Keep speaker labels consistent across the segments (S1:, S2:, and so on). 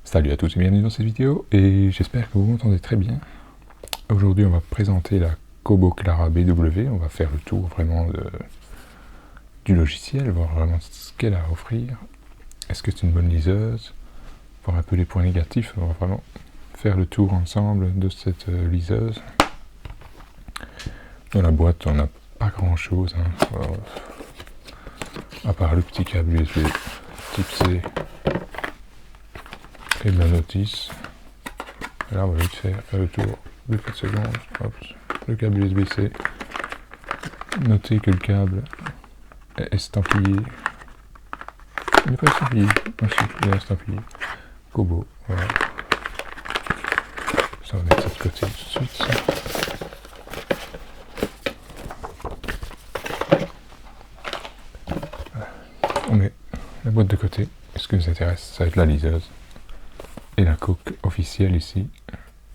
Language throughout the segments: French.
S1: Salut à tous et bienvenue dans cette vidéo, et j'espère que vous m'entendez très bien. Aujourd'hui on va présenter la Kobo Clara BW, on va faire le tour vraiment du logiciel, voir vraiment ce qu'elle a à offrir. Est-ce que c'est une bonne liseuse? Voir un peu les points négatifs, on va vraiment faire le tour ensemble de cette liseuse. Dans la boîte on n'a pas grand chose, à part le petit câble USB type C et de la notice. Et là on va vite faire le tour de 4 secondes. Hop, le câble USB-C. Notez que le câble est estampillé. Il n'est pas estampillé. Ah si, il est estampillé. Kobo, voilà. Ça, on va mettre ça de côté tout de suite. Ça. Voilà. On met la boîte de côté. Et ce qui nous intéresse, ça va être la liseuse. Et la coque officielle ici.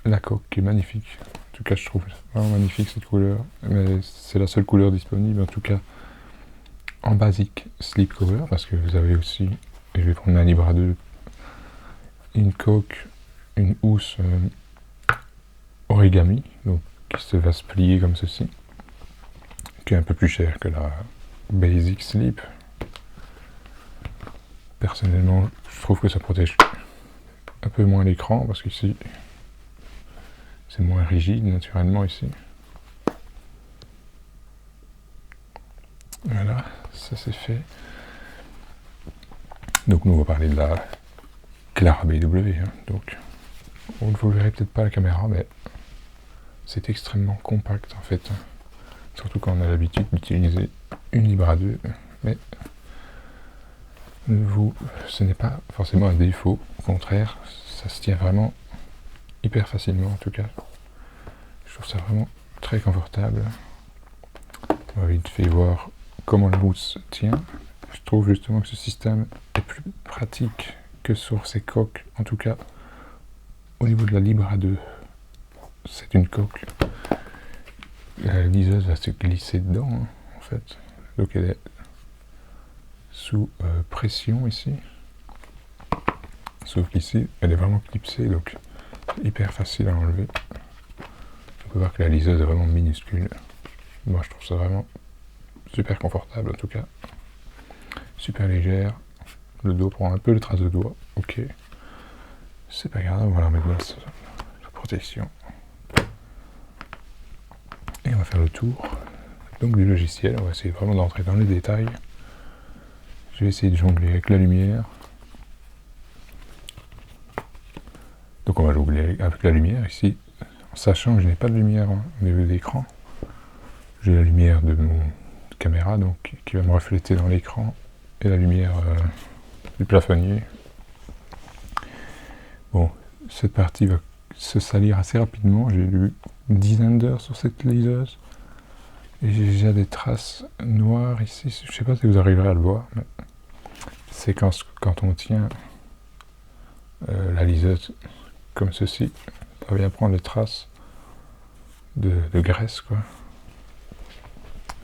S1: La coque qui est magnifique. En tout cas, je trouve vraiment magnifique cette couleur. Mais c'est la seule couleur disponible, en tout cas en basique slip cover, parce que vous avez aussi, et je vais prendre ma Libra 2, une coque, une housse origami, donc qui se va se plier comme ceci, qui est un peu plus cher que la basic slip. Personnellement, je trouve que ça protège un peu moins l'écran, parce qu'ici c'est moins rigide naturellement ici. Voilà, ça c'est fait. Donc nous on va parler de la Clara BW. Donc vous ne vous verrez peut-être pas à la caméra, mais c'est extrêmement compact en fait. Surtout quand on a l'habitude d'utiliser une Libra 2. Mais ce n'est pas forcément un défaut. Au contraire, ça se tient vraiment hyper facilement en tout cas. Je trouve ça vraiment très confortable. On va vite fait voir comment le mousse tient. Je trouve justement que ce système est plus pratique que sur ces coques, en tout cas au niveau de la Libra 2. C'est une coque. La liseuse va se glisser dedans, en fait. Donc elle est sous pression ici. Sauf qu'ici, elle est vraiment clipsée, donc hyper facile à enlever. On peut voir que la liseuse est vraiment minuscule. Moi, je trouve ça vraiment super confortable, en tout cas. Super légère. Le dos prend un peu le trace de doigt. Ok. C'est pas grave, on va la mettre dans la protection. Et on va faire le tour donc du logiciel. On va essayer vraiment d'entrer dans les détails. Je vais essayer de jongler avec la lumière. Donc on va jongler avec la lumière ici, en sachant que je n'ai pas de lumière au niveau de l'écran. J'ai la lumière de mon caméra donc qui va me refléter dans l'écran et la lumière du plafonnier. Bon, cette partie va se salir assez rapidement. J'ai eu une dizaine d'heures sur cette liseuse et j'ai déjà des traces noires ici. Je ne sais pas si vous arriverez à le voir, mais c'est quand on tient la liseuse comme ceci, ça vient prendre les traces de graisse, quoi.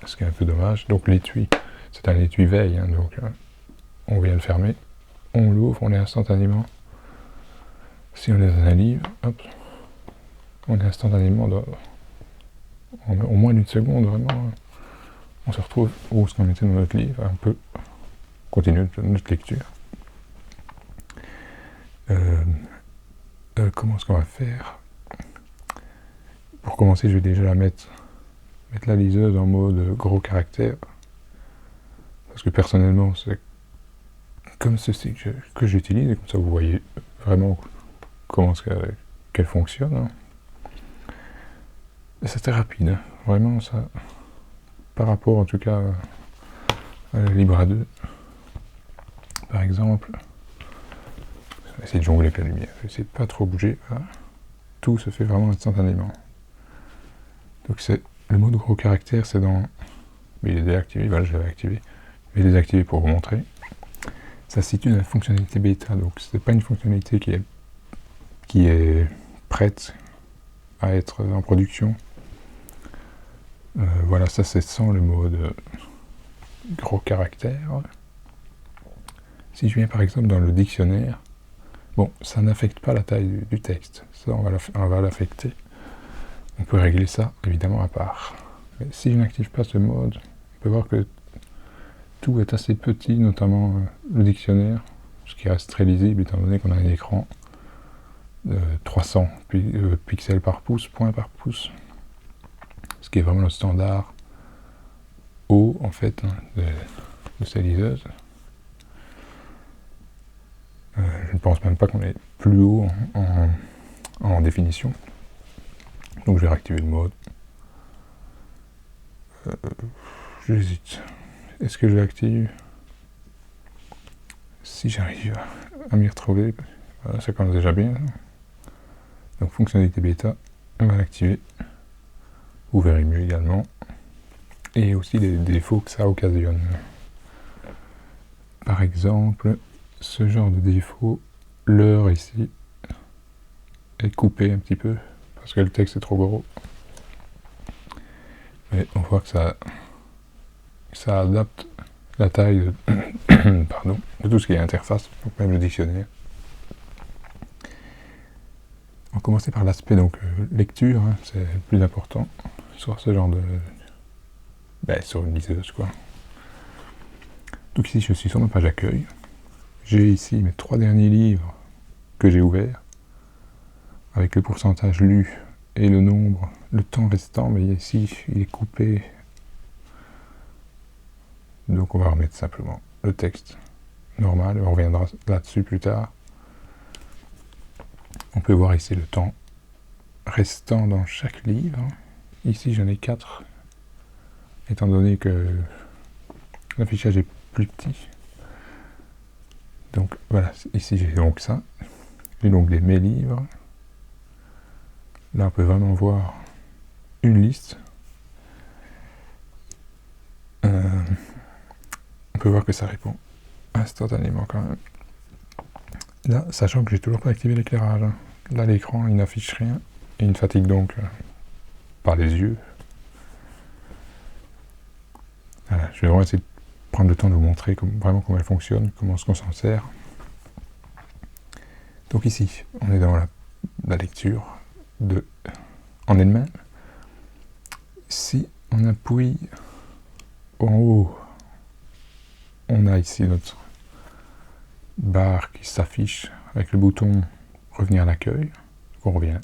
S1: Ce qui est un peu dommage. Donc l'étui, c'est un étui veille, hein, donc on vient le fermer, on l'ouvre, on est instantanément. Si on est dans un livre, hop, on est instantanément en moins d'une seconde, vraiment. On se retrouve où est-ce qu'on était dans notre livre, on peut continuer notre lecture. Comment est-ce qu'on va faire? Pour commencer, je vais déjà mettre la liseuse en mode gros caractère. Parce que personnellement, c'est comme ceci que j'utilise, et comme ça vous voyez vraiment comment qu'elle fonctionne. Hein. C'est très rapide, hein. Vraiment ça, par rapport en tout cas à la Libra 2, par exemple. Je vais essayer de jongler avec la lumière, je vais essayer de pas trop bouger, voilà. Tout se fait vraiment instantanément. Donc c'est le mode gros caractère, c'est dans... Mais il est désactivé, voilà, je l'avais activé. Je vais désactiver pour vous montrer. Ça se situe dans la fonctionnalité bêta, donc c'est pas une fonctionnalité qui est prête à être en production. Voilà, ça c'est sans le mode gros caractère. Si je viens par exemple dans le dictionnaire, Bon, ça n'affecte pas la taille du texte, ça on va l'affecter. On peut régler ça évidemment à part. Mais si je n'active pas ce mode, on peut voir que tout est assez petit, notamment le dictionnaire, ce qui reste très lisible étant donné qu'on a un écran de 300 pixels par pouce, points par pouce, ce qui est vraiment le standard haut en fait de ces liseuses. Je ne pense même pas qu'on est plus haut en définition. Donc je vais réactiver le mode. J'hésite. Est-ce que je l'active? Si j'arrive à m'y retrouver, voilà, ça commence déjà bien. Donc fonctionnalité bêta, on va l'activer. Vous verrez mieux également. Et aussi les défauts que ça occasionne. Par exemple, ce genre de défaut, l'heure ici est coupée un petit peu parce que le texte est trop gros. Mais on voit que ça adapte la taille de tout ce qui est interface, donc même le dictionnaire. On va commencer par l'aspect donc lecture, hein, c'est le plus important sur ce genre de... sur une liseuse quoi. Donc ici je suis sur ma page accueil. J'ai ici mes 3 derniers livres que j'ai ouverts, avec le pourcentage lu et le nombre, le temps restant, mais ici il est coupé. Donc on va remettre simplement le texte normal, on reviendra là-dessus plus tard. On peut voir ici le temps restant dans chaque livre. Ici j'en ai 4, étant donné que l'affichage est plus petit. Donc voilà, ici j'ai donc ça. J'ai donc mes livres. Là on peut vraiment voir une liste. On peut voir que ça répond instantanément quand même. Là, sachant que j'ai toujours pas activé l'éclairage. Là l'écran il n'affiche rien. Et il me fatigue donc par les yeux. Voilà, je vais vraiment essayer de prendre le temps de vous montrer vraiment comment elle fonctionne, comment est-ce qu'on s'en sert. Donc ici, on est dans la lecture en elle-même. Si on appuie en haut, on a ici notre barre qui s'affiche avec le bouton revenir à l'accueil. On revient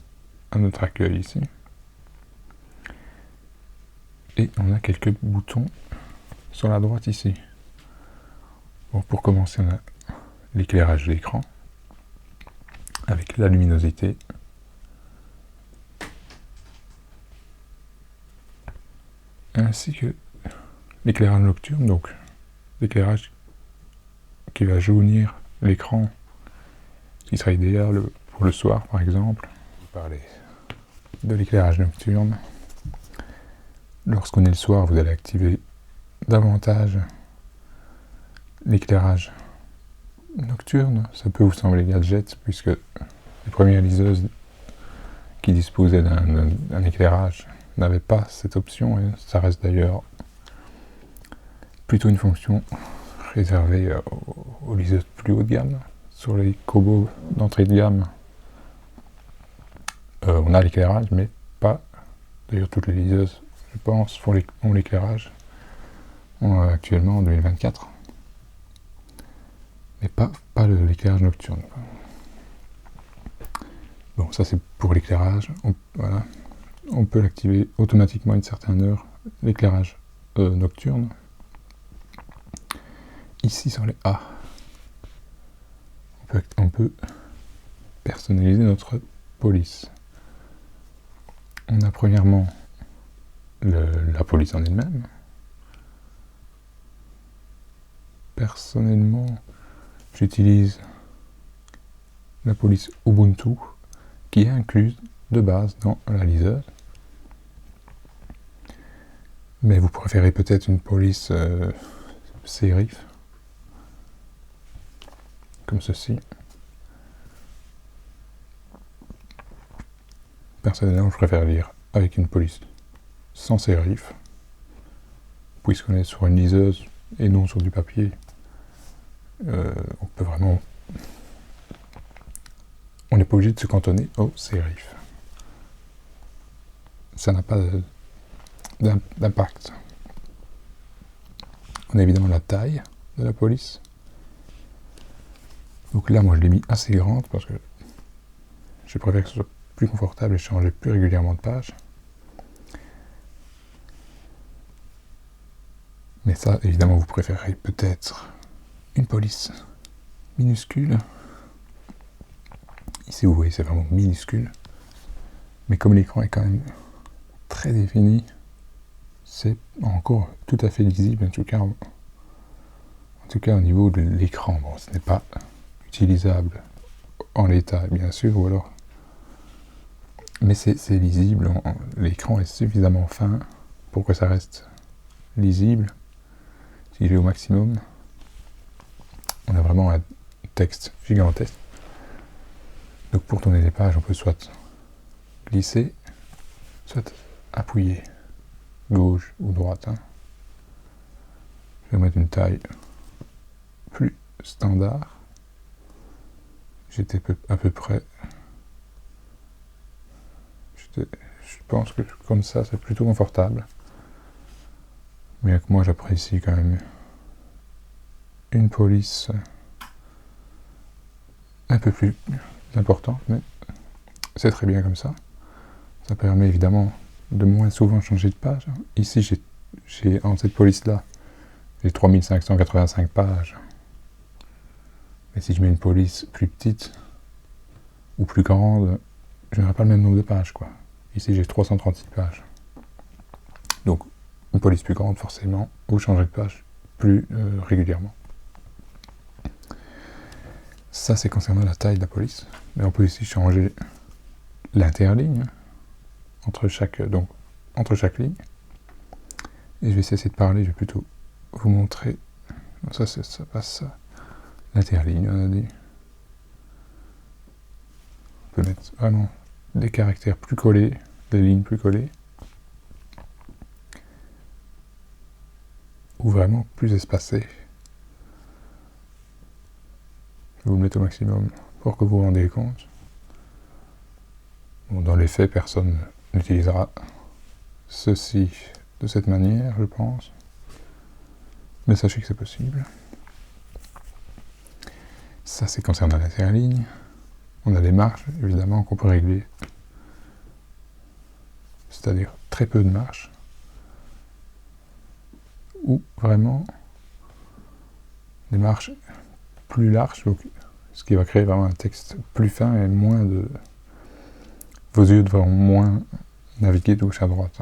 S1: à notre accueil ici. Et on a quelques boutons sur la droite ici. Bon, pour commencer, on a l'éclairage de l'écran avec la luminosité. Ainsi que l'éclairage nocturne, donc l'éclairage qui va jaunir l'écran, qui sera idéal pour le soir par exemple. On va parler de l'éclairage nocturne. Lorsqu'on est le soir, vous allez activer davantage l'éclairage nocturne. Ça peut vous sembler gadget, puisque les premières liseuses qui disposaient d'un éclairage n'avaient pas cette option, et ça reste d'ailleurs plutôt une fonction réservée aux liseuses plus haut de gamme. Sur les Kobo d'entrée de gamme, on a l'éclairage, mais pas, d'ailleurs toutes les liseuses, je pense, ont l'éclairage actuellement en 2024, mais pas l'éclairage nocturne. Bon, ça c'est pour l'éclairage. Voilà. On peut l'activer automatiquement à une certaine heure, l'éclairage nocturne. Ici sur les A, on peut personnaliser notre police. On a premièrement la police en elle-même. Personnellement, j'utilise la police Ubuntu, qui est incluse de base dans la liseuse. Mais vous préférez peut-être une police serif, comme ceci. Personnellement, je préfère lire avec une police sans serif, puisqu'on est sur une liseuse et non sur du papier. On peut vraiment on n'est pas obligé de se cantonner aux sérifs. Ça n'a pas d'impact. On a évidemment la taille de la police. Donc là, moi, je l'ai mis assez grande parce que je préfère que ce soit plus confortable et changer plus régulièrement de page. Mais ça, évidemment, vous préférez peut-être une police minuscule. Ici, vous voyez, c'est vraiment minuscule. Mais comme l'écran est quand même très défini, c'est encore tout à fait lisible, en tout cas au niveau de l'écran. Bon, ce n'est pas utilisable en l'état, bien sûr, ou alors... Mais c'est lisible, l'écran est suffisamment fin pour que ça reste lisible. Si je vais au maximum, on a vraiment un texte gigantesque. Donc pour tourner les pages, on peut soit glisser, soit appuyer, gauche ou droite. Je vais mettre une taille plus standard. J'étais à peu près... Je pense que comme ça, c'est plutôt confortable. Bien que moi, j'apprécie quand même une police un peu plus importante, mais c'est très bien comme ça. Ça permet évidemment de moins souvent changer de page. Ici, j'ai en cette police-là, j'ai 3585 pages. Mais si je mets une police plus petite ou plus grande, je n'aurai pas le même nombre de pages, quoi. Ici, j'ai 336 pages. Donc, une police plus grande, forcément, vous changez de page plus régulièrement. Ça, c'est concernant la taille de la police. Mais on peut ici changer l'interligne entre chaque ligne. Et je vais cesser de parler, je vais plutôt vous montrer. Ça passe ça. L'interligne, on a dit. On peut mettre vraiment des caractères plus collés, des lignes plus collées. Ou vraiment plus espacées. Je vais vous le mettre au maximum pour que vous vous rendiez compte. Bon, dans les faits, personne n'utilisera ceci de cette manière, je pense. Mais sachez que c'est possible. Ça, c'est concernant l'interligne. On a des marges, évidemment, qu'on peut régler. C'est-à-dire très peu de marges. Ou vraiment des marges plus larges, donc, ce qui va créer vraiment un texte plus fin et moins de... Vos yeux devront moins naviguer de gauche à droite.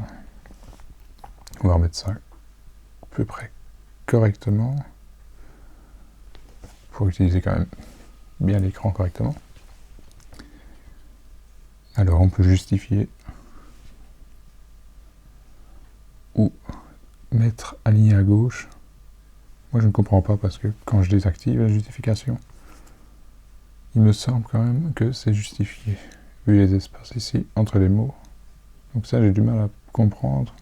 S1: On va remettre ça à peu près correctement pour utiliser quand même bien l'écran correctement. Alors on peut justifier ou mettre aligné à gauche. Moi je ne comprends pas parce que quand je désactive la justification, il me semble quand même que c'est justifié, vu les espaces ici entre les mots. Donc ça j'ai du mal à comprendre.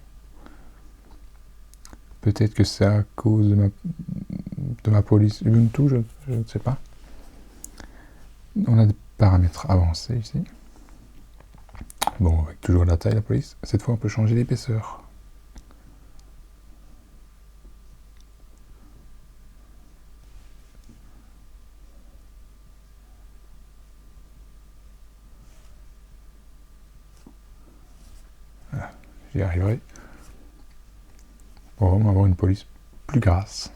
S1: Peut-être que c'est à cause de ma police Ubuntu, je ne sais pas. On a des paramètres avancés ici. Bon, avec toujours la taille de la police. Cette fois on peut changer l'épaisseur. Voilà, j'y arriverai. Pour vraiment avoir une police plus grasse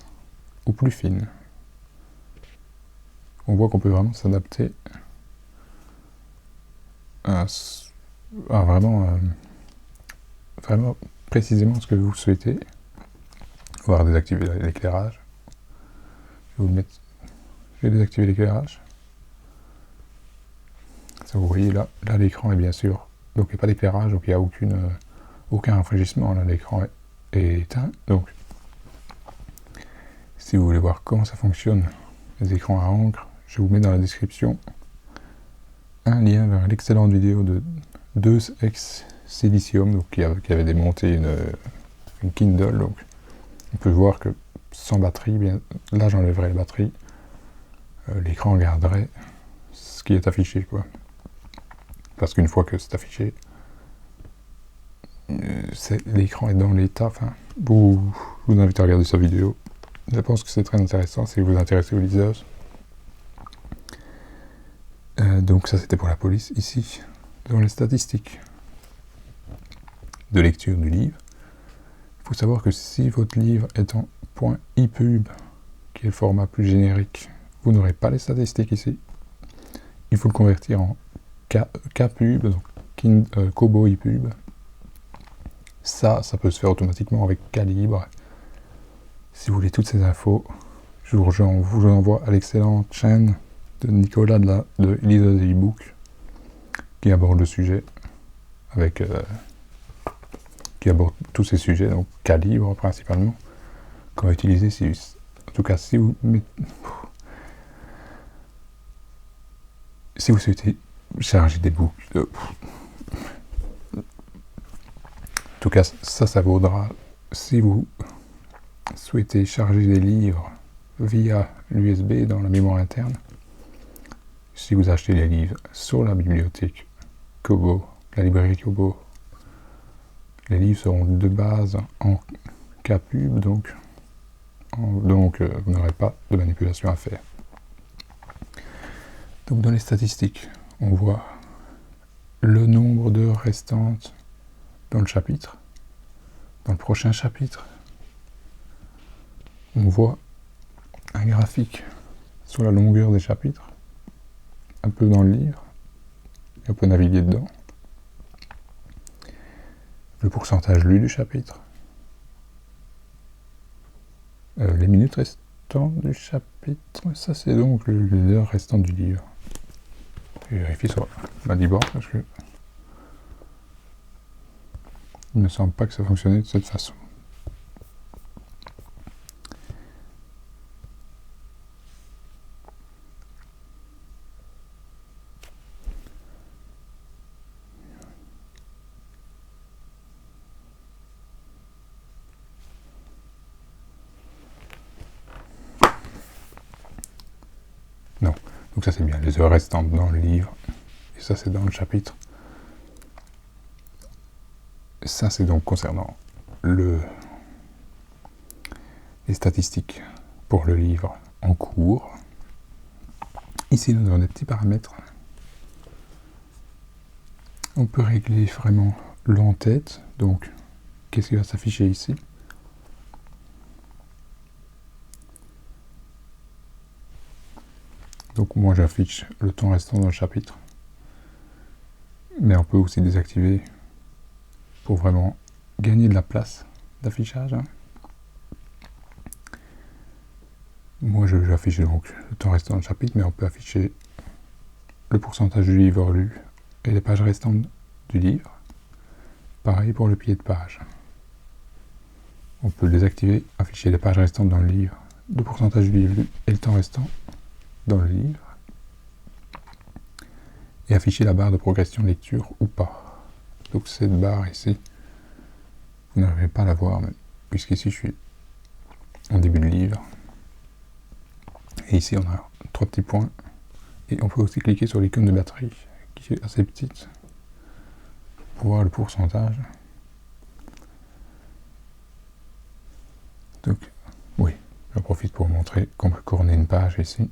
S1: ou plus fine. On voit qu'on peut vraiment s'adapter à vraiment précisément ce que vous souhaitez. On va désactiver l'éclairage. Je vais désactiver l'éclairage. Ça, vous voyez là l'écran est bien sûr. Donc il n'y a pas d'éclairage, donc il n'y a aucun rafraîchissement. Là l'écran est éteint. Donc si vous voulez voir comment ça fonctionne, les écrans à encre, je vous mets dans la description un lien vers l'excellente vidéo de 2X Silicium, donc qui avait démonté une Kindle. Donc on peut voir que sans batterie, là j'enlèverai la batterie, l'écran garderait ce qui est affiché, quoi. Parce qu'une fois que c'est affiché, l'écran est dans l'état, enfin, je vous invite à regarder sa vidéo. Je pense que c'est très intéressant si vous vous intéressez aux liseuses. Donc ça c'était pour la police. Ici, dans les statistiques de lecture du livre, il faut savoir que si votre livre est en .ipub, qui est le format plus générique, vous n'aurez pas les statistiques ici. Il faut le convertir en kpub, donc Kobo ipub. Ça peut se faire automatiquement avec Calibre. Si vous voulez toutes ces infos, je vous envoie à l'excellente chaîne de Nicolas de Liseuse et e-book qui aborde le sujet avec qui aborde tous ces sujets, donc Calibre principalement, qu'on va utiliser en tout cas si vous souhaitez charger des books. En tout cas, ça vaudra si vous souhaitez charger des livres via l'USB dans la mémoire interne. Si vous achetez les livres sur la bibliothèque Kobo, la librairie Kobo, les livres seront de base en kpub, donc vous n'aurez pas de manipulation à faire. Donc dans les statistiques, on voit le nombre d'heures restantes dans le chapitre. Dans le prochain chapitre, on voit un graphique sur la longueur des chapitres, un peu dans le livre, et on peut naviguer dedans. Le pourcentage lu du chapitre, les minutes restantes du chapitre, ça c'est donc les heures restantes du livre. Je vérifie sur ma librairie parce que il ne me semble pas que ça fonctionnait de cette façon. Non, donc ça c'est bien, les heures restantes dans le livre, et ça c'est dans le chapitre. Ça c'est donc concernant les statistiques pour le livre en cours. Ici nous avons des petits paramètres. On peut régler vraiment l'en-tête, donc qu'est-ce qui va s'afficher ici. Donc moi j'affiche le temps restant dans le chapitre, mais on peut aussi désactiver pour vraiment gagner de la place d'affichage. Moi j'affiche donc le temps restant dans le chapitre, mais on peut afficher le pourcentage du livre lu et les pages restantes du livre. Pareil pour le pied de page. On peut le désactiver, afficher les pages restantes dans le livre, le pourcentage du livre lu et le temps restant dans le livre, et afficher la barre de progression de lecture ou pas. Donc cette barre ici, vous n'arrivez pas à la voir, puisqu'ici je suis en début de livre, et ici on a 3 petits points, et on peut aussi cliquer sur l'icône de batterie, qui est assez petite, pour voir le pourcentage. Donc, oui, j'en profite pour vous montrer qu'on peut corner une page ici.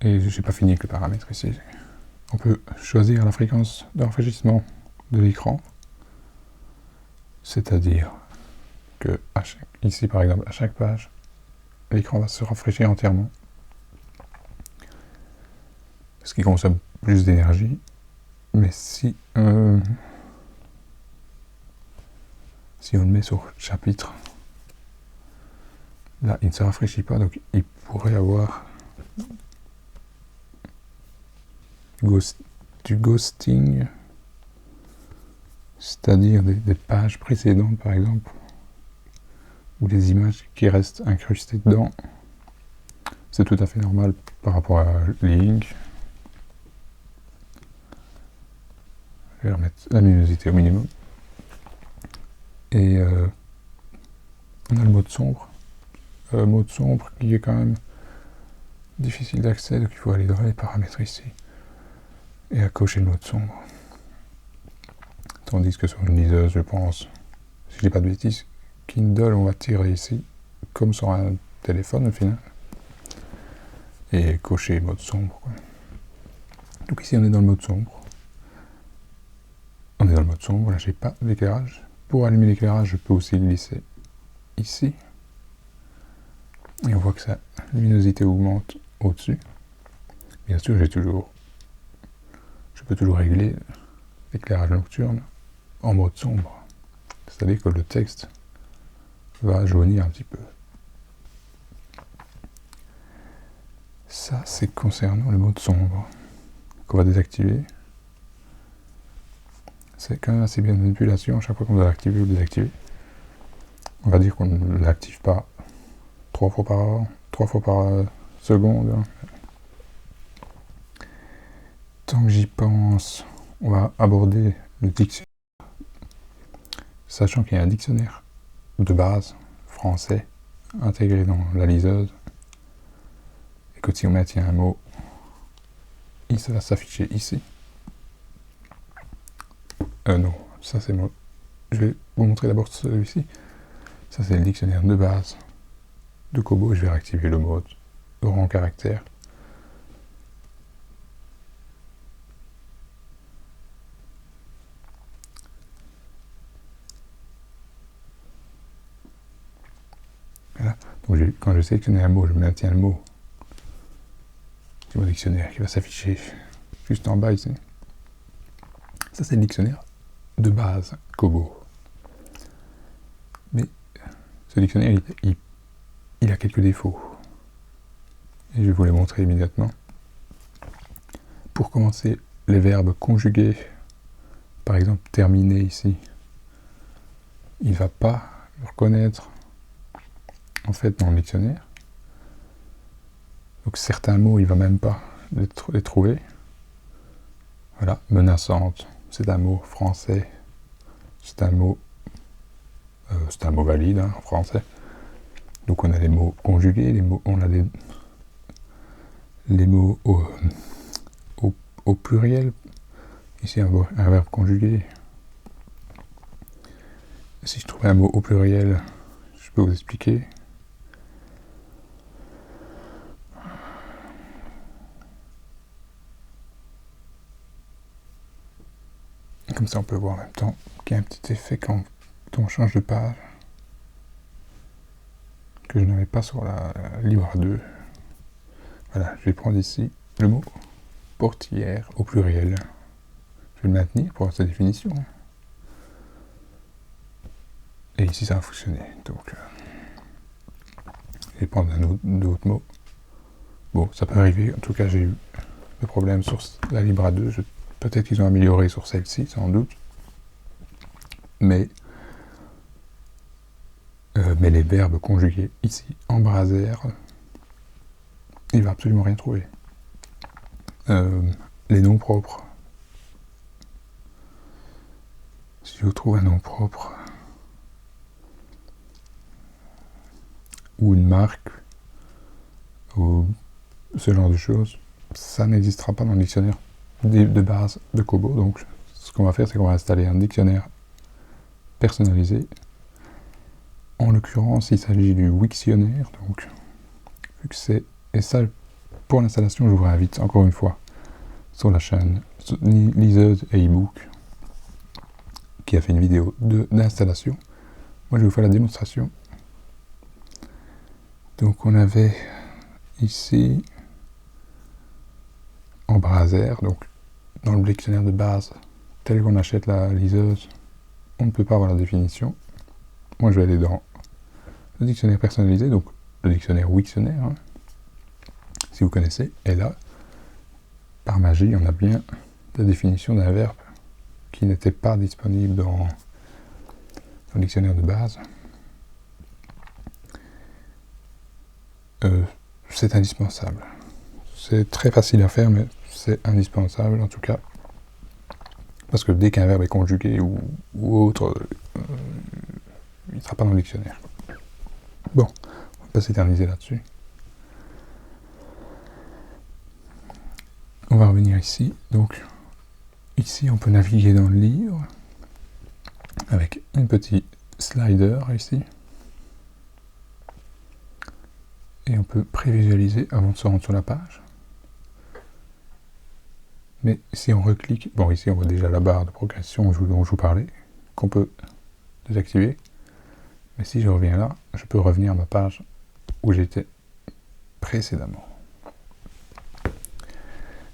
S1: Et je n'ai pas fini avec le paramètre ici. On peut choisir la fréquence de rafraîchissement de l'écran, c'est-à-dire que ici par exemple à chaque page, l'écran va se rafraîchir entièrement, ce qui consomme plus d'énergie. Mais si on le met sur chapitre, là il ne se rafraîchit pas, donc il pourrait avoir du ghosting, c'est-à-dire des pages précédentes par exemple, ou des images qui restent incrustées dedans. C'est tout à fait normal par rapport à Link. Je vais remettre la luminosité au minimum. Et on a le mode sombre. Mode sombre qui est quand même difficile d'accès, donc il faut aller dans les paramètres ici et à cocher le mode sombre. Tandis que sur une liseuse, je pense, si je dis pas de bêtises, Kindle, on va tirer ici, comme sur un téléphone au final, et cocher le mode sombre, quoi. Donc ici on est dans le mode sombre. On est dans le mode sombre, là j'ai pas d'éclairage. Pour allumer l'éclairage, je peux aussi glisser ici. Et on voit que sa luminosité augmente au-dessus. Bien sûr, je peux toujours régler l'éclairage nocturne en mode sombre. C'est-à-dire que le texte va jaunir un petit peu. Ça, c'est concernant le mode sombre qu'on va désactiver. C'est quand même assez bien de manipulation à chaque fois qu'on doit l'activer ou désactiver. On va dire qu'on ne l'active pas 3 fois par seconde. Tant que j'y pense, on va aborder le dictionnaire. Sachant qu'il y a un dictionnaire de base français intégré dans la liseuse. Et que si on maintient un mot, il va s'afficher ici. Non, ça c'est moi. Je vais vous montrer d'abord celui-ci. Ça c'est le dictionnaire de base de Kobo. Je vais réactiver le mode grand caractère. Voilà. Donc quand je sélectionne un mot, je maintiens le mot. C'est mon dictionnaire qui va s'afficher juste en bas ici. Ça c'est le dictionnaire de base Kobo. Mais ce dictionnaire, il a quelques défauts. Et je vais vous les montrer immédiatement. Pour commencer, les verbes conjugués, par exemple terminer ici, il ne va pas le reconnaître en fait dans le dictionnaire. Donc certains mots, il ne va même pas les trouver. Voilà, menaçante, c'est un mot français, c'est un mot valide en français. Donc on a les mots conjugués, on a les mots au pluriel. Ici un verbe conjugué. Si je trouve un mot au pluriel, je peux vous expliquer. Comme ça on peut voir en même temps qu'il y a un petit effet quand on change de page que je n'avais pas sur la Libre 2. Voilà, je vais prendre ici le mot portière au pluriel. Je vais le maintenir pour sa définition. Et ici ça a fonctionné. Donc je vais prendre d'autres mots. Bon, ça peut arriver. En tout cas, j'ai eu des problèmes sur la Libra 2. Peut-être qu'ils ont amélioré sur celle-ci, sans doute. Mais les verbes conjugués ici, embrasèrent, il va absolument rien trouver. Les noms propres. Si je trouve un nom propre ou une marque ou ce genre de choses, ça n'existera pas dans le dictionnaire de base de Kobo. Donc ce qu'on va faire, c'est qu'on va installer un dictionnaire personnalisé. En l'occurrence, il s'agit du Wiktionnaire. Donc vu que c'est... Et ça, pour l'installation, je vous invite encore une fois sur la chaîne Liseuse et eBook qui a fait une vidéo d'installation. Moi, je vais vous faire la démonstration. Donc, on avait ici embrasère. Donc, dans le dictionnaire de base, tel qu'on achète la liseuse, on ne peut pas avoir la définition. Moi, je vais aller dans le dictionnaire personnalisé, donc le dictionnaire Wiktionnaire, hein, si vous connaissez. Et là, par magie, on a bien la définition d'un verbe qui n'était pas disponible dans le dictionnaire de base. C'est indispensable. C'est très facile à faire, mais c'est indispensable en tout cas. Parce que dès qu'un verbe est conjugué ou autre, il ne sera pas dans le dictionnaire. Bon, on va pas s'éterniser là-dessus. On va revenir ici. Donc, ici, on peut naviguer dans le livre avec un petit slider ici. Et on peut prévisualiser avant de se rendre sur la page. Mais si on reclique, bon ici on voit déjà la barre de progression dont je vous parlais, qu'on peut désactiver. Mais si je reviens là, je peux revenir à ma page où j'étais précédemment.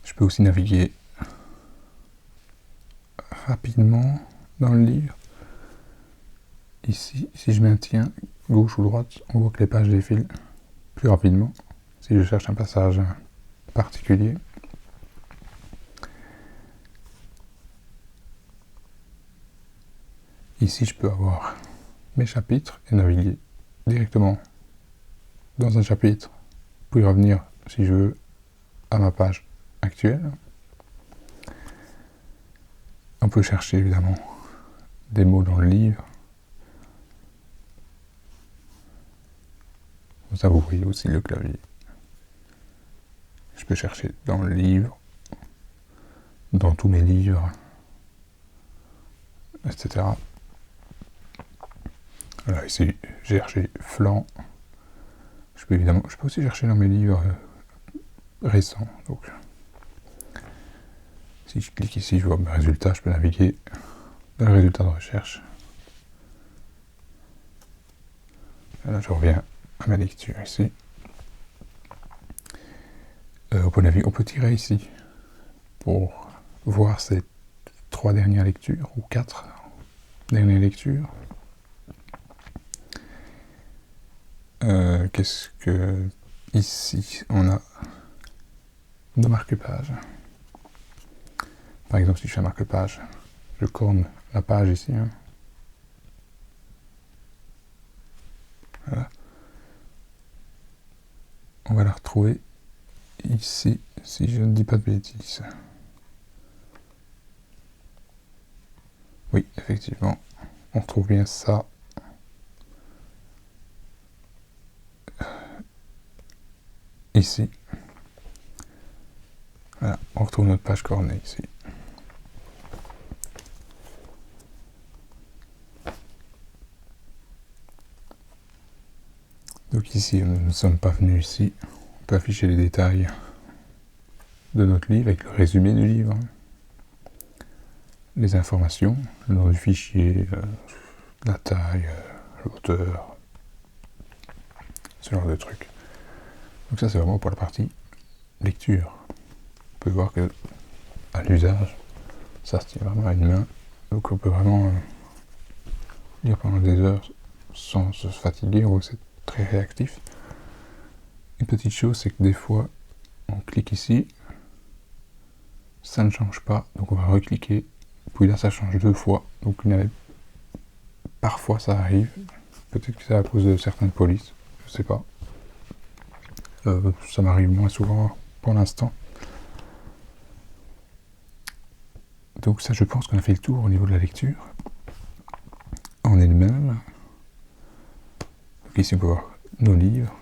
S1: Je peux aussi naviguer rapidement dans le livre. Ici, si je maintiens gauche ou droite, on voit que les pages défilent plus rapidement. Si je cherche un passage particulier, ici je peux avoir mes chapitres et naviguer directement dans un chapitre, puis revenir si je veux à ma page actuelle. On peut chercher évidemment des mots dans le livre. Ça, vous voyez aussi le clavier. Je peux chercher dans le livre, dans tous mes livres, etc. Voilà, ici, j'ai cherché flanc. Je peux aussi chercher dans mes livres récents. Donc, si je clique ici, je vois mes résultats, je peux naviguer dans le résultat de recherche. Là, je reviens à ma lecture ici. On peut tirer ici pour voir ces 3 dernières lectures ou 4 dernières lectures. Qu'est-ce que ici on a nos marque-pages. Par exemple, si je fais un marque-page, je corne la page ici. Voilà. On va la retrouver ici, si je ne dis pas de bêtises. Oui, effectivement, on retrouve bien ça. Ici. Voilà, on retrouve notre page cornée ici. Donc ici, nous ne sommes pas venus ici. On peut afficher les détails de notre livre avec le résumé du livre. Les informations, le nom du fichier, la taille, l'auteur, ce genre de trucs. Donc ça, c'est vraiment pour la partie lecture. On peut voir que à l'usage, ça se tient vraiment à une main. Donc on peut vraiment lire pendant des heures sans se fatiguer. On voit que c'est très réactif. Une petite chose, c'est que des fois, on clique ici, ça ne change pas, donc on va recliquer, puis là ça change 2 fois, donc parfois ça arrive, peut-être que c'est à cause de certaines polices, je sais pas. Ça m'arrive moins souvent pour l'instant. Donc ça, je pense qu'on a fait le tour au niveau de la lecture en elle-même. Donc ici on peut voir nos livres.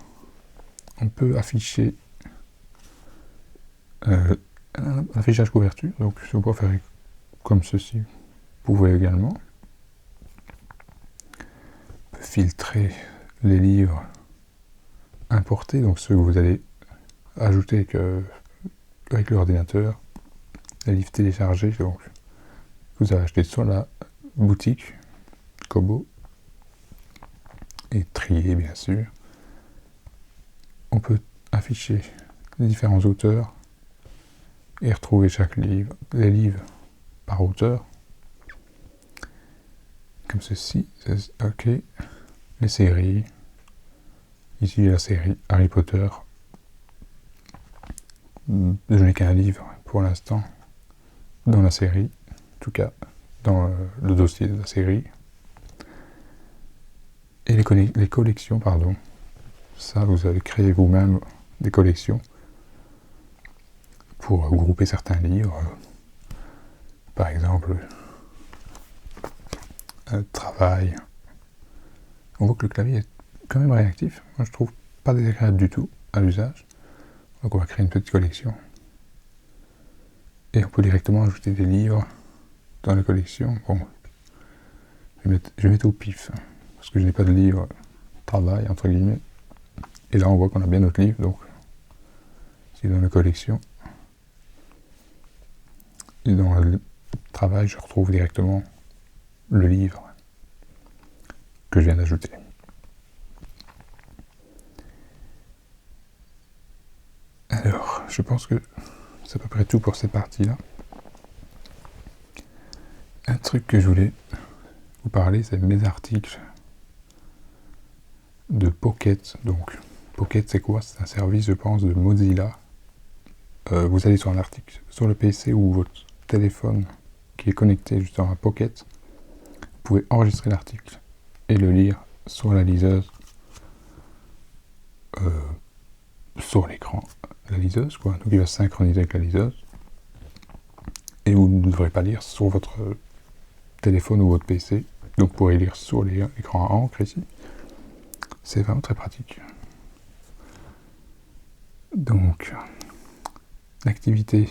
S1: On peut afficher un affichage couverture, donc si on peut faire comme ceci, vous pouvez également. On peut filtrer les livres importés, donc ceux que vous allez ajouter avec l'ordinateur, les livres téléchargés, donc vous avez acheté sur la boutique Kobo, et trier bien sûr. On peut afficher les différents auteurs et retrouver chaque livre, les livres par auteur, comme ceci. Ok, les séries. Ici la série Harry Potter. Je n'ai qu'un livre pour l'instant dans la série, en tout cas dans le dossier de la série. Et les collections, pardon. Ça, vous avez créé vous-même des collections pour grouper certains livres. Par exemple, travail. On voit que le clavier est quand même réactif. Moi, je trouve pas désagréable du tout à l'usage. Donc, on va créer une petite collection. Et on peut directement ajouter des livres dans la collection. Bon, je vais mettre au pif, parce que je n'ai pas de livre travail, entre guillemets. Et là, on voit qu'on a bien notre livre, donc c'est dans la collection. Et dans le travail, je retrouve directement le livre que je viens d'ajouter. Alors, je pense que c'est à peu près tout pour cette partie-là. Un truc que je voulais vous parler, c'est mes articles de Pocket. Donc, Pocket, c'est quoi? C'est un service, je pense, de Mozilla. Vous allez sur un article sur le PC ou votre téléphone qui est connecté justement à Pocket. Vous pouvez enregistrer l'article et le lire sur la liseuse, sur l'écran, la liseuse, quoi. Donc, il va se synchroniser avec la liseuse. Et vous ne devrez pas lire sur votre téléphone ou votre PC. Donc, vous pourrez lire sur l'écran à encre ici. C'est vraiment très pratique. Donc, l'activité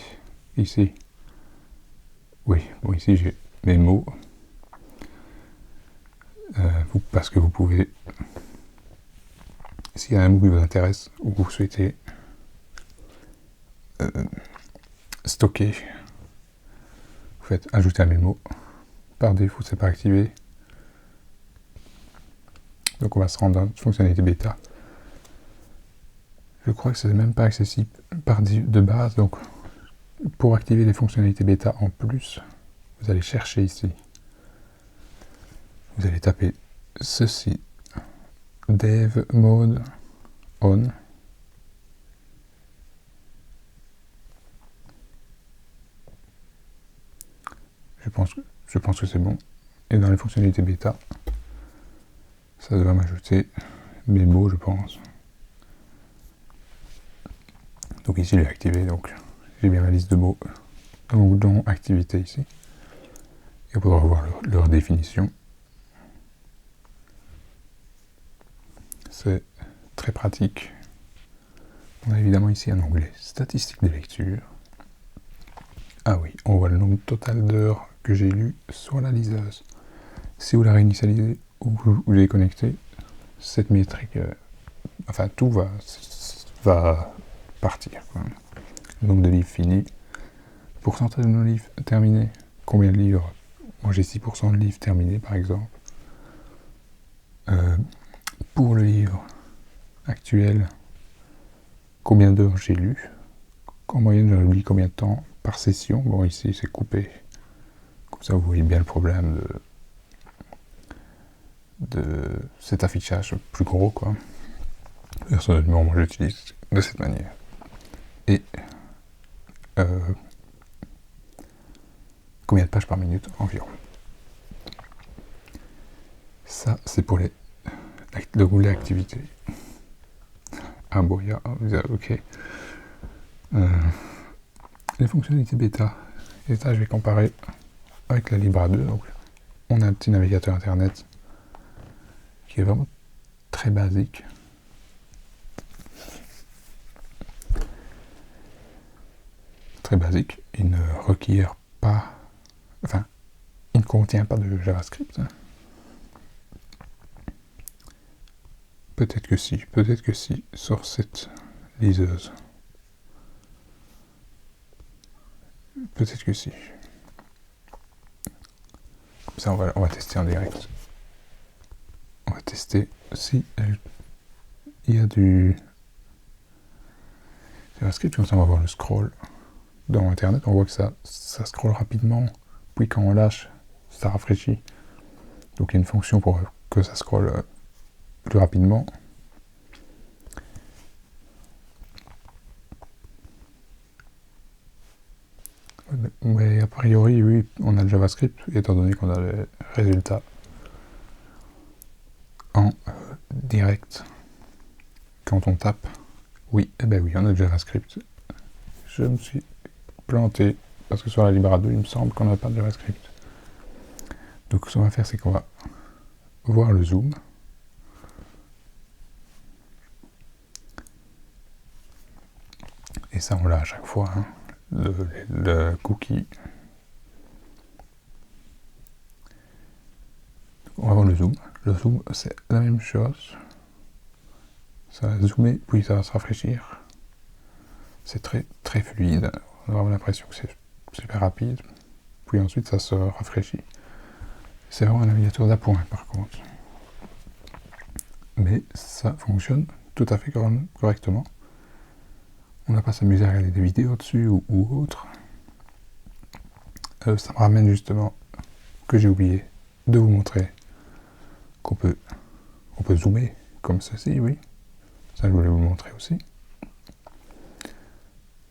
S1: ici. Oui, bon, ici j'ai mes mots. Parce que vous pouvez, s'il y a un mot qui vous intéresse ou que vous souhaitez stocker, vous faites ajouter un mémo. Par défaut, c'est pas activé. Donc on va se rendre dans la fonctionnalité bêta. Je crois que c'est même pas accessible de base. Donc pour activer les fonctionnalités bêta en plus, vous allez chercher ici. Vous allez taper ceci. Dev mode on. Je pense que c'est bon. Et dans les fonctionnalités bêta, ça devrait m'ajouter mes mots, je pense. Donc ici, il est activé, donc j'ai bien ma liste de mots dans activité ici. Et on pourra voir leur définition. C'est très pratique. On a évidemment ici un onglet statistiques des lectures. Ah oui, on voit le nombre total d'heures que j'ai lues sur la liseuse. Si vous la réinitialisez ou vous l'avez connecté, cette métrique, enfin tout va partir, quoi. Le nombre de livres finis, pourcentage de nos livres terminés, combien de livres, moi j'ai 6% de livres terminés par exemple. Pour le livre actuel, combien d'heures j'ai lu, en moyenne j'en lis combien de temps par session. Bon, ici c'est coupé, comme ça vous voyez bien le problème de cet affichage plus gros, quoi. Personnellement, moi j'utilise de cette manière. Et combien de pages par minute environ. Ça, c'est pour le onglet activité. Ah bon, ok. Les fonctionnalités bêta. Et ça, je vais comparer avec la Libra 2. Donc, on a un petit navigateur internet qui est vraiment très basique. Très basique. Il ne requiert pas... Enfin, il ne contient pas de JavaScript. Peut-être que si, sur cette liseuse. Peut-être que si. Comme ça, on va tester en direct. On va tester si il y a du JavaScript. Comme ça, on va voir le scroll dans Internet. On voit que ça scrolle rapidement. Puis quand on lâche, ça rafraîchit. Donc il y a une fonction pour que ça scrolle plus rapidement. Mais a priori, oui, on a le JavaScript, étant donné qu'on a les résultats en direct. Quand on tape, oui, eh ben oui, on a le JavaScript. Je me suis planté, parce que sur la Libra 2, il me semble qu'on n'a pas de JavaScript. Donc ce qu'on va faire, c'est qu'on va voir le zoom. Et ça, on l'a à chaque fois, hein. le cookie. On va voir le zoom. Le zoom, c'est la même chose. Ça va zoomer, puis ça va se rafraîchir. C'est très très fluide. On a vraiment l'impression que c'est super rapide. Puis ensuite, ça se rafraîchit. C'est vraiment un navigateur d'appoint, par contre. Mais ça fonctionne tout à fait correctement. On n'a pas s'amuser à regarder des vidéos dessus ou autre. Ça me ramène justement que j'ai oublié de vous montrer qu'on peut zoomer comme ceci, oui. Ça, je voulais vous le montrer aussi.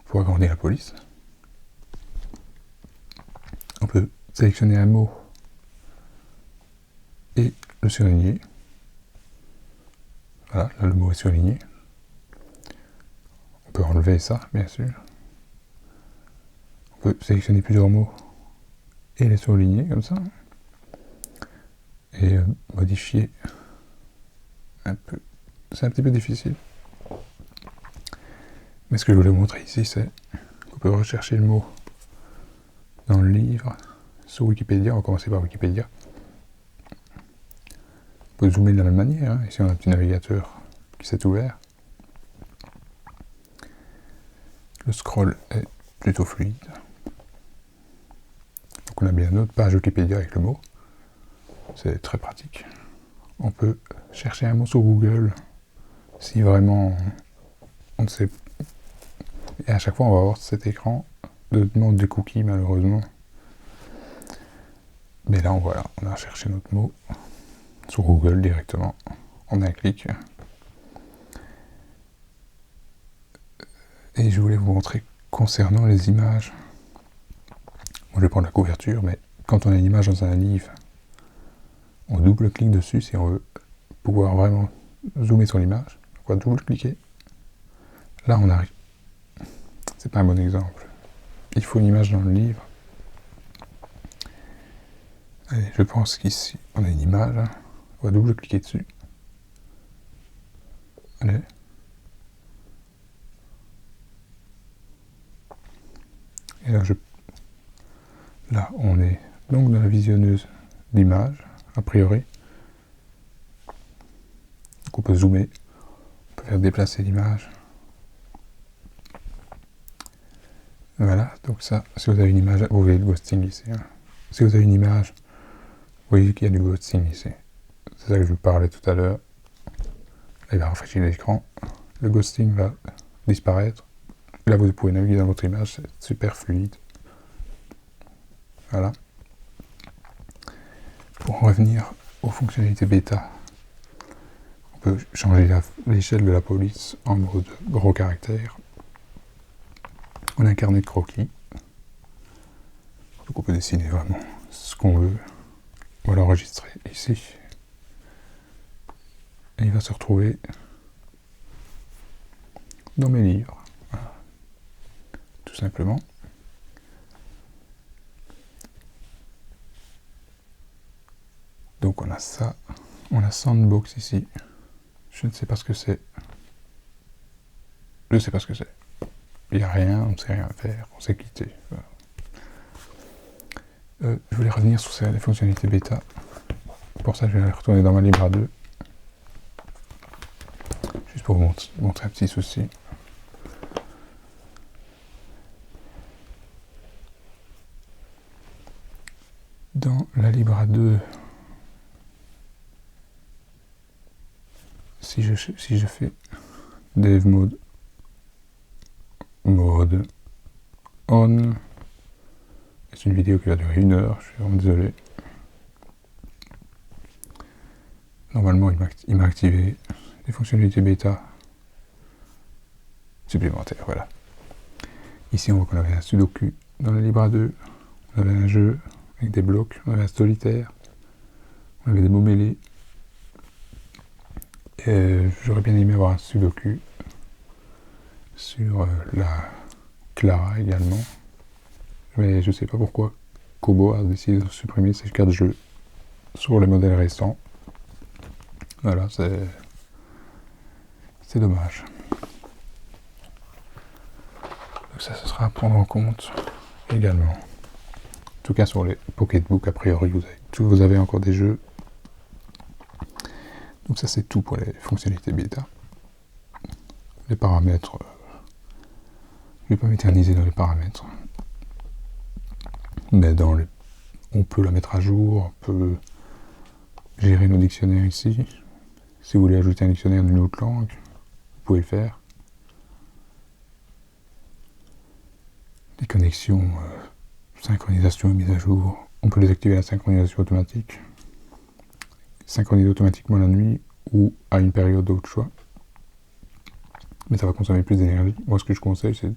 S1: Pour agrandir la police. On peut sélectionner un mot et le surligner. Voilà, là le mot est surligné. On peut enlever ça, bien sûr. On peut sélectionner plusieurs mots et les surligner comme ça. Et modifier un peu. C'est un petit peu difficile. Mais ce que je voulais vous montrer ici, c'est qu'on peut rechercher le mot dans le livre, sur Wikipédia. On va commencer par Wikipédia. On peut zoomer de la même manière. Hein. Ici, on a un petit navigateur qui s'est ouvert. Le scroll est plutôt fluide. Donc on a bien notre page Wikipédia avec le mot. C'est très pratique. On peut chercher un mot sur Google si vraiment on ne sait. Et à chaque fois, on va avoir cet écran de demande des cookies, malheureusement. Mais là, voilà, on a cherché notre mot sur Google directement en un clic. Et je voulais vous montrer concernant les images. Moi, je vais prendre la couverture, mais quand on a une image dans un livre, on double-clique dessus si on veut pouvoir vraiment zoomer sur l'image. On va double-cliquer. Là, on arrive. C'est pas un bon exemple. Il faut une image dans le livre. Allez, je pense qu'ici, on a une image. Hein. On va double-cliquer dessus. Allez. Et là, on est donc dans la visionneuse d'images, a priori. Donc on peut zoomer, on peut faire déplacer l'image. Voilà, donc ça, si vous avez une image, vous voyez le ghosting ici. Hein. Si vous avez une image, vous voyez qu'il y a du ghosting ici. C'est ça que je vous parlais tout à l'heure. Il va rafraîchir l'écran. Le ghosting va disparaître. Là, vous pouvez naviguer dans votre image, c'est super fluide. Voilà. Pour revenir aux fonctionnalités bêta, on peut changer l'échelle de la police en mode gros caractère. On a un carnet de croquis. Donc on peut dessiner vraiment ce qu'on veut. On va l'enregistrer ici. Et il va se retrouver dans mes livres. Voilà. Tout simplement. Donc on a ça. On a Sandbox ici. Je ne sais pas ce que c'est. Je ne sais pas ce que c'est. Il n'y a rien, on ne sait rien faire, on s'est quitté. Voilà. Je voulais revenir sur les fonctionnalités bêta. Pour ça, je vais aller retourner dans ma Libra 2. Juste pour vous montrer un petit souci. Dans la Libra 2, si je fais Dev Mode on, c'est une vidéo qui va durer 1 heure, je suis vraiment désolé. Normalement, il m'a activé les fonctionnalités bêta supplémentaires, voilà. Ici, on voit qu'on avait un Sudoku dans la Libra 2, on avait un jeu avec des blocs, on avait un solitaire, on avait des mots mêlés. J'aurais bien aimé avoir un Sudoku sur la Clara également, mais je sais pas pourquoi Kobo a décidé de supprimer ces 4 jeux sur les modèles récents. Voilà, c'est dommage. Donc ça, ce sera à prendre en compte également. En tout cas, sur les Pocketbook, a priori, vous avez encore des jeux. Donc ça, c'est tout pour les fonctionnalités bêta. Les paramètres, je ne vais pas m'éterniser dans les paramètres. Mais on peut la mettre à jour, on peut gérer nos dictionnaires ici. Si vous voulez ajouter un dictionnaire d'une autre langue, vous pouvez le faire. Les connexions, synchronisation et mise à jour, on peut désactiver la synchronisation automatique. Synchroniser automatiquement la nuit ou à une période d'autre choix. Mais ça va consommer plus d'énergie. Moi, ce que je conseille, c'est de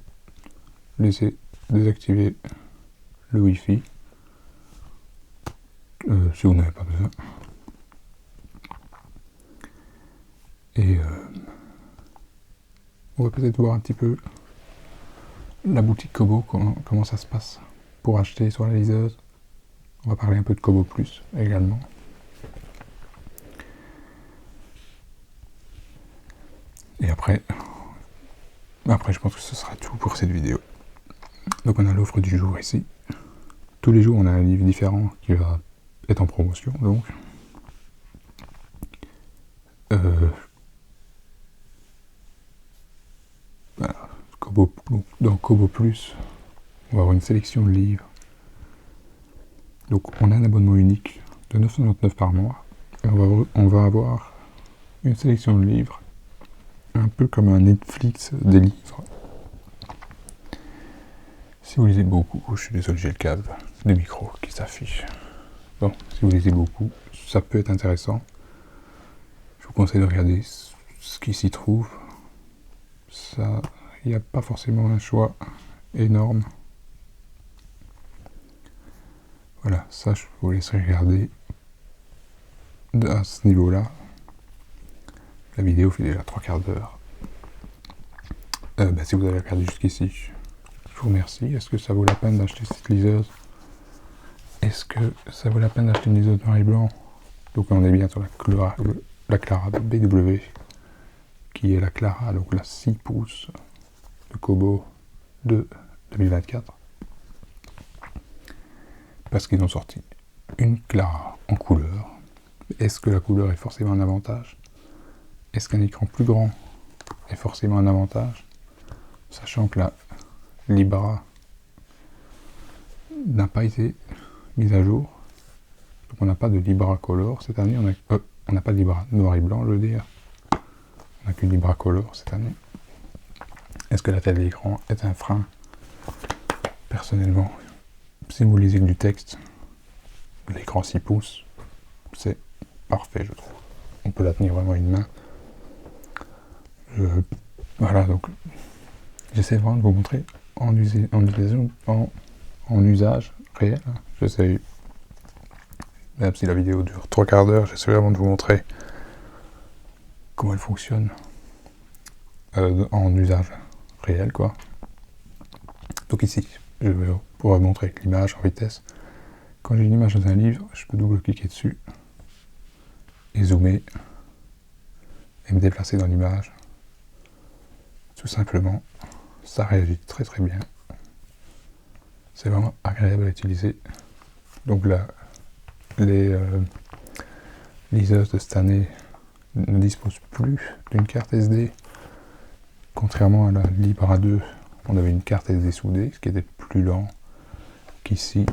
S1: laisser désactiver le Wi-Fi si vous n'avez pas besoin. Et on va peut-être voir un petit peu la boutique Kobo, comment ça se passe pour acheter sur la liseuse. On va parler un peu de Kobo Plus également. Et après, je pense que ce sera tout pour cette vidéo. Donc on a l'offre du jour ici. Tous les jours, on a un livre différent qui va être en promotion, donc. Voilà. Dans Kobo Plus, on va avoir une sélection de livres. Donc on a un abonnement unique de 9,99 par mois. Et on va avoir une sélection de livres, un peu comme un Netflix des livres. Si vous lisez beaucoup, je suis désolé, j'ai le câble des micros qui s'affiche. Bon, si vous lisez beaucoup, ça peut être intéressant. Je vous conseille de regarder ce qui s'y trouve. Ça, il n'y a pas forcément un choix énorme. Voilà, ça je vous laisserai regarder à ce niveau-là. La vidéo fait déjà 3/4 d'heure. Si vous avez regardé jusqu'ici, je vous remercie. Est-ce que ça vaut la peine d'acheter cette liseuse? Est-ce que ça vaut la peine d'acheter une liseuse noir et blanc? Donc on est bien sur la Clara BW, qui est la Clara, donc la 6 pouces de Kobo de 2024. Parce qu'ils ont sorti une Clara en couleur. Est-ce que la couleur est forcément un avantage? Est-ce qu'un écran plus grand est forcément un avantage? Sachant que la Libra n'a pas été mise à jour. Donc on n'a pas de Libra Color cette année. On n'a pas de Libra noir et blanc, je veux dire. On n'a qu'une Libra Color cette année. Est-ce que la taille de l'écran est un frein? Personnellement, si vous lisez du texte, l'écran 6 pouces, c'est parfait, je trouve. On peut la tenir vraiment à une main. Voilà, donc j'essaie vraiment de vous montrer en usage réel. J'essaie, même si la vidéo dure 3/4 d'heure, j'essaie vraiment de vous montrer comment elle fonctionne en usage réel, quoi. Donc ici, je vais pouvoir vous montrer avec l'image en vitesse. Quand j'ai une image dans un livre, je peux double-cliquer dessus et zoomer et me déplacer dans l'image. Tout simplement, ça réagit très très bien. C'est vraiment agréable à utiliser. Donc là, les liseuses de cette année ne disposent plus d'une carte SD. Contrairement à la Libra 2, on avait une carte SD soudée, ce qui était plus lent qu'ici.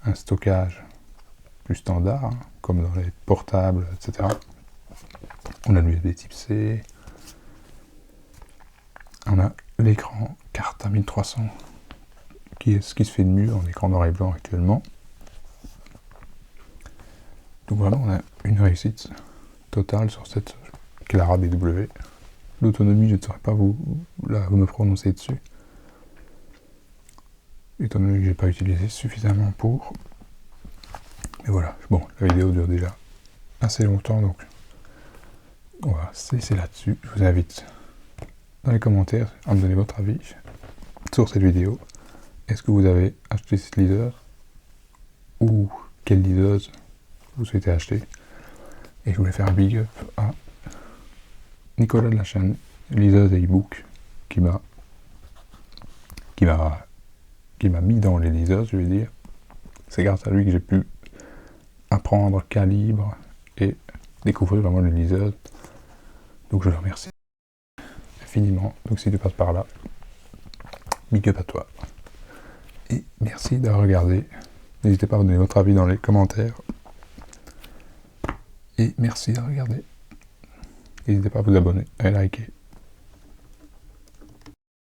S1: Un stockage plus standard, hein, comme dans les portables, etc. On a l'USB type C. On a l'écran carte à 1300, qui est ce qui se fait de mieux en écran noir et blanc actuellement. Donc voilà, on a une réussite totale sur cette Clara BW. L'autonomie, je ne saurais pas vous me prononcer dessus, étant donné que je n'ai pas utilisé suffisamment pour. Mais voilà, bon, la vidéo dure déjà assez longtemps, donc on va se laisser là-dessus. Je vous invite dans les commentaires à me donner votre avis sur cette vidéo. Est-ce que vous avez acheté cette liseuse? Ou quelle liseuse vous souhaitez acheter? Et je voulais faire un big up à Nicolas de la chaîne Liseuse et e-book qui qui m'a mis dans les liseuses, je vais dire. C'est grâce à lui que j'ai pu apprendre calibre et découvrir vraiment les liseuses. Donc je le remercie infiniment. Donc si tu passes par là, big up à toi. Et merci d'avoir regardé. N'hésitez pas à donner votre avis dans les commentaires. Et merci d'avoir regardé. N'hésitez pas à vous abonner, à liker.